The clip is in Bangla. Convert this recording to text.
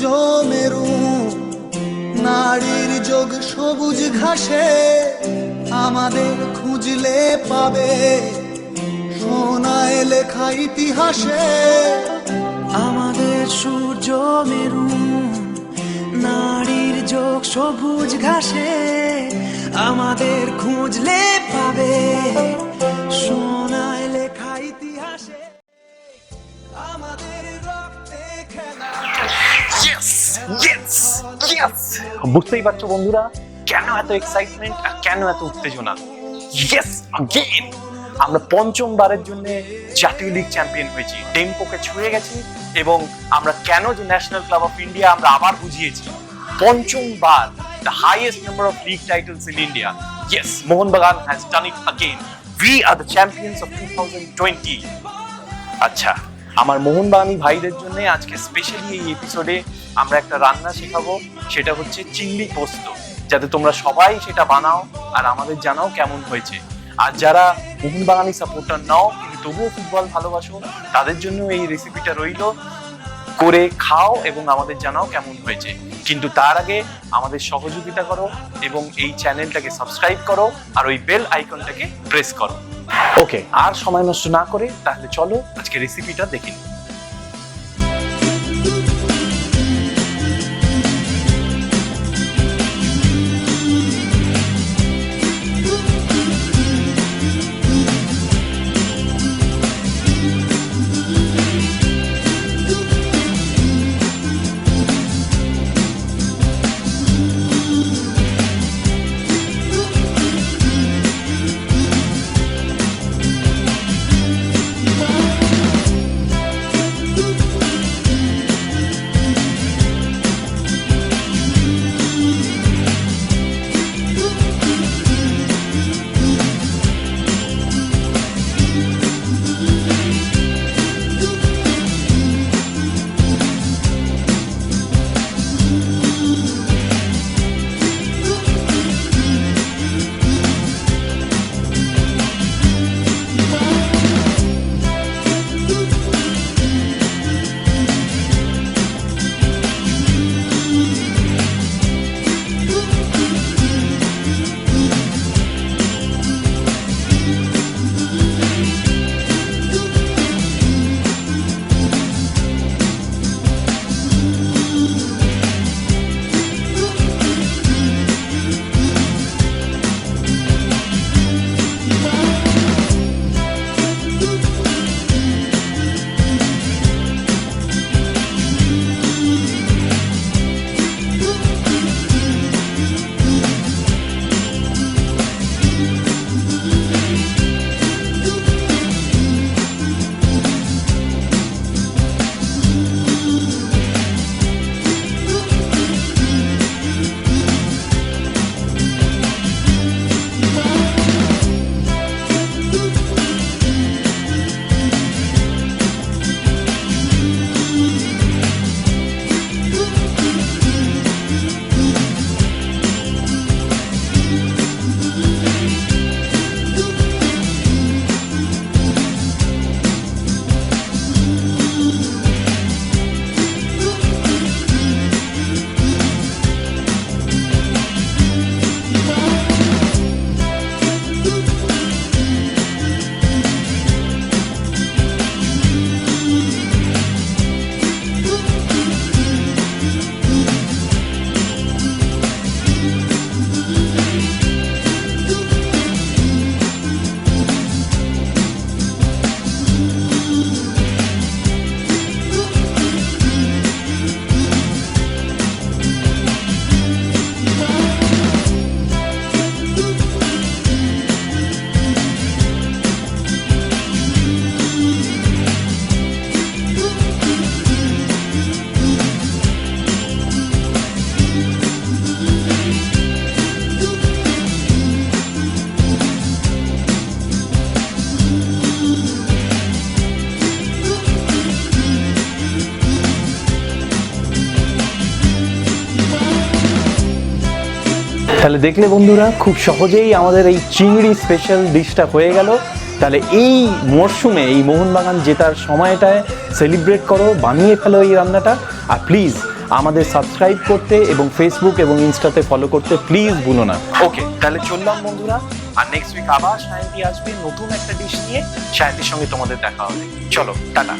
সূর্য মেরু নারীর যোগ সবুজ ঘাসে আমাদের খুঁজলে পাবে সোনায় লেখা ইতিহাসে। আমাদের সূর্য মেরু নারীর যোগ সবুজ ঘাসে আমাদের খুঁজলে পাবে সোনায় লেখা ইতিহাসে। আমাদের রক্তে খেলা। বুঝতেই পারছো বন্ধুরা কেন এত এক্সাইটমেন্ট আর কেন এত উত্তেজনা। আমরা পঞ্চমবারের জন্য জাতীয় লিগ চ্যাম্পিয়ন হয়েছি, টেম্পোকে ছুঁয়ে গেছি এবং আমরা কেন যে ন্যাশনাল ক্লাব অফ ইন্ডিয়া আমরা আবার বুঝিয়েছি পঞ্চমবার, the highest number of league titles in India. Yes, Mohunbagan has done it again. We are the champions of 2020. আচ্ছা, আমার মোহনবাগানী ভাইদের জন্য আজকে স্পেশালি এই এপিসোডে আমরা একটা রান্না শেখাবো, সেটা হচ্ছে চিংড়ি পোস্ত, যাতে তোমরা সবাই সেটা বানাও আর আমাদের জানাও কেমন হয়েছে। আর যারা মোহনবাগানী সাপোর্টার নাও কিন্তু তবুও ফুটবল ভালোবাসো, তাদের জন্য এই রেসিপিটা রইলো, করে খাও এবং আমাদের জানাও কেমন হয়েছে। কিন্তু তার আগে আমাদের সহযোগিতা করো এবং এই চ্যানেলটাকে সাবস্ক্রাইব করো আর ওই বেল আইকনটাকে প্রেস করো। ওকে, আর সময় নষ্ট না করে তাহলে চলো আজকে রেসিপিটা দেখে নিই। তাহলে দেখলে বন্ধুরা খুব সহজেই আমাদের এই চিংড়ি স্পেশাল ডিশটা হয়ে গেল। তাহলে এই মরশুমে এই মোহনবাগান জেতার সময়টায় সেলিব্রেট করো, বানিয়ে ফেলো এই রান্নাটা। আর প্লিজ আমাদের সাবস্ক্রাইব করতে এবং ফেসবুক এবং ইনস্টাতে ফলো করতে প্লিজ ভুলো না। ওকে, তাহলে চললাম বন্ধুরা, আর নেক্সট উইক আবার সায়ন্তী আসবে নতুন একটা ডিশ নিয়ে। সায়ন্তীর সঙ্গে তোমাদের দেখা হবে। চলো, টাটা।